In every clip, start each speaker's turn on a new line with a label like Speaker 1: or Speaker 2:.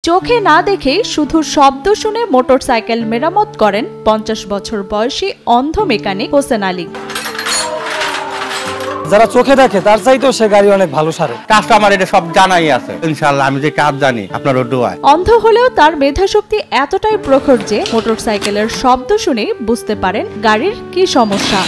Speaker 1: চোখে না দেখেই শুধু শব্দ শুনে মোটরসাইকেল মেরামত করেন 50 বছর বয়সী অন্ধ মেকানিক হোসেন আলী।
Speaker 2: যারা চোখে দেখে তার চাইতেও সে গাড়ি অনেক ভালো সারে।
Speaker 3: কাজটা আমার এটা সব জানাই আছে, ইনশাআল্লাহ আমি যে কাজ জানি আপনার দোয়ায়।
Speaker 1: অন্ধ হলেও তার মেধাশক্তি এতটাই প্রখর যে মোটরসাইকেলের শব্দ শুনে বুঝতে পারেন গাড়ির কি সমস্যা।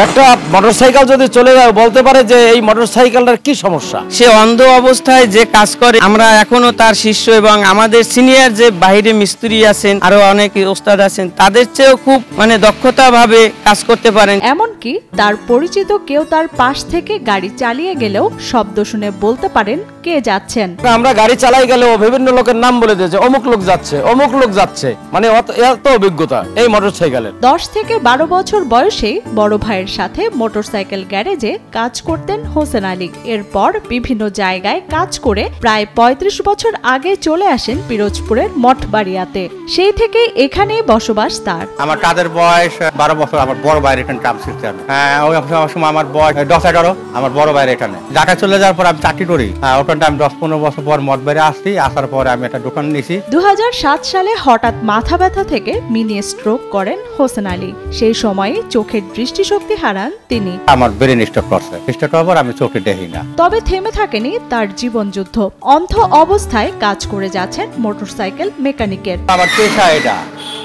Speaker 2: একটা মোটরসাইকেল যদি চলে যায় বলতে পারে যে এই মোটরসাইকেলটার কি সমস্যা।
Speaker 4: সে অন্ধ অবস্থায় যে কাজ করে, আমরা এখনো তার শিষ্য এবং আমাদের সিনিয়র যে বাইরে মিস্ত্রি আছেন আরো অনেক ওস্তাদ আছেন তাদের চেয়েও খুব দক্ষতা ভাবে কাজ করতে পারেন।
Speaker 1: এমনকি তার পরিচিত কেউ তার পাশ থেকে গাড়ি চালিয়ে গেলেও শব্দ শুনে বলতে পারেন কে যাচ্ছেন।
Speaker 2: আমরা গাড়ি চালাই গেলেও বিভিন্ন লোকের নাম বলে দিয়েছে, অমুক লোক যাচ্ছে অমুক লোক যাচ্ছে, মানে এত অভিজ্ঞতা এই মোটরসাইকেলের।
Speaker 1: 10 থেকে 12 বছর বয়সে বড় ভাইয়ের সাথে মোটরসাইকেল গ্যারেজে কাজ করতেন হোসেন আলী। এরপর বিভিন্ন জায়গায় কাজ করে প্রায় 35 বছর আগে চলে আসেন পিরোজপুরের মঠবাড়িয়াতে। সেই থেকে এখানেই বসবাস তার।
Speaker 3: আমার কাজের বয়স 12 বছর। আমার বড় ভাইয়ের এখানে কাজ শিখতে হবে। ওই সময় আমার বয়স 10-11। আমার বড় ভাইয়ের এখানে ঢাকা চলে যাওয়ার পর আমি চাকরি করি। ওখানটা আমি 10-15 বছর পর মঠবাড়ি আসছি। আসার পরে আমি একটা দোকান নিয়েছি।
Speaker 1: 2007 সালে হঠাৎ মাথা ব্যথা থেকে মিনি স্ট্রোক করেন হোসেন আলী। সেই সময়ে চোখের দৃষ্টিশক্তি হারান তিনি।
Speaker 3: আমার ব্রেন স্ট্রোক করছে। স্ট্রোক হওয়ার পর আমি চোখে দেখি না।
Speaker 1: তবে থেমে থাকেনি তার জীবনযুদ্ধ। অন্ধ অবস্থায় কাজ করে যাচ্ছেন মোটরসাইকেল মেকানিকের।
Speaker 3: আমার পেশা এটা,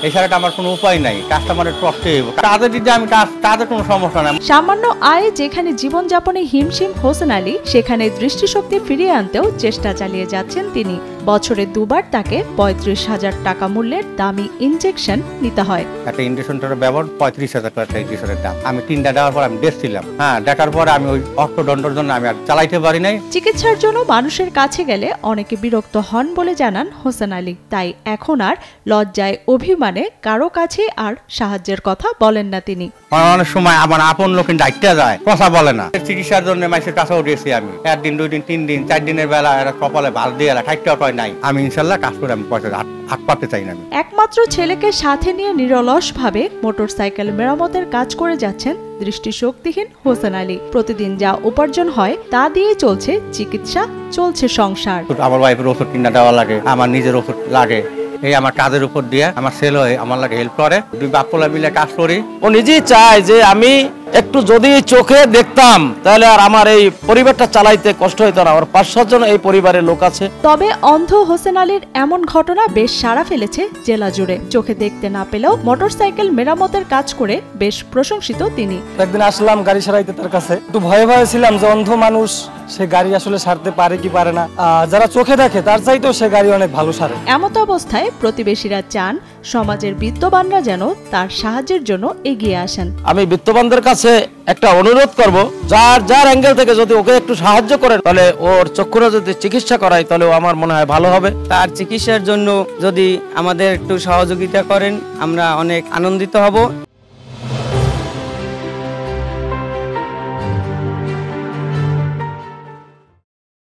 Speaker 3: এছাড়া আমার কোনো উপায় নাই। কাস্টমারের কষ্টে কাজে দিতে আমি কাজের কোনো সমস্যা নাই।
Speaker 1: সামান্য আয়ে যেখানে জীবনযাপনে হিমশিম হোসেন আলী, সেখানে দৃষ্টিশক্তি ফিরিয়ে আনতেও চেষ্টা চালিয়ে যাচ্ছেন তিনি। বছরে 2 বার তাকে 35,000 টাকা মূল্যের দামি ইনজেকশন নিতে হয়।
Speaker 3: একটা ইনজেকশনটার ব্যবহার 35,000 টাকা ইনজেকশনের দাম। আমি 3টা দেওয়ার পর আমি দেখছিলাম। দেখার পর আমি ওই অর্থদণ্ডের জন্য আমি আর চালাইতে পারি নাই।
Speaker 1: চিকিৎসার জন্য মানুষের কাছে গেলে অনেকে বিরক্ত হন বলে জানান হোসেন আলী। তাই এখন আর লজ্জায় অভিমানে কারো কাছে আর সাহায্যের কথা বলেন না তিনি।
Speaker 3: অনেক সময় আমার আপন লোক ডাইটটা যায়, কথা বলে না। চিকিৎসার জন্য মানুষের কাছেও গেছি আমি। 1 দিন 2 দিন 3 দিন 4 দিনের বেলা এরা কপালে ভাল দিয়ে ঠাইটা নাই। আমি ইনশাল্লাহ কাজ করে আমি পয়সা হাত পাতে চাই না।
Speaker 1: একমাত্র ছেলেকে সাথে নিয়ে নিরলস ভাবে মোটরসাইকেল মেরামতের কাজ করে যাচ্ছেন দৃষ্টিশক্তিহীন হোসেন আলী। প্রতিদিন যা উপার্জন হয় তা দিয়ে চলছে চিকিৎসা, চলছে সংসার।
Speaker 3: আমার ওয়াইফের ওষুধ কিনা দেওয়া লাগে, আমার নিজের ওষুধ লাগে। এই আমার কাজের উপর দিয়ে আমার ছেলে আমার লাগে হেল্প করে। 2 বাপ্পলা মিলে কাজ করি।
Speaker 2: ও নিজেই চায় যে আমি একটু যদি চোখে দেখতাম তাহলে আর আমার এই পরিবারটা চালাইতে কষ্ট হইতো না। আমার 5-7 জন এই পরিবারের লোক আছে।
Speaker 1: তবে অন্ধ হোসেন আলীর এমন ঘটনা বেশ সাড়া ফেলেছে জেলা জুড়ে। চোখে দেখতে না পেলেও মোটরসাইকেল মেরামতের কাজ করে বেশ প্রশংসিত তিনি।
Speaker 2: একদিন আসলাম গাড়ি সারাইতে তার কাছে, একটু ভয়ে ভয়ে ছিলাম যে অন্ধ মানুষ সে গাড়ি আসলে সারতে পারে কি পারে না। যারা চোখে দেখে তার চাইতেও সে গাড়ি অনেক ভালো সারে।
Speaker 1: এমত অবস্থায় প্রতিবেশীরা চান সমাজের বিত্তবানরা যেন তার সাহায্যের জন্য এগিয়ে আসেন।
Speaker 2: আমি বিত্তবানদের কাছে একটা অনুরোধ করব, যার অ্যাঙ্গেল থেকে যদি ওকে একটু সাহায্য করেন তাহলে ওর চক্ষুরা যদি চিকিৎসা করায় তাহলে আমার মনে হয় ভালো হবে।
Speaker 4: তার চিকিৎসার জন্য যদি আমাদের একটু সহযোগিতা করেন আমরা অনেক আনন্দিত হব।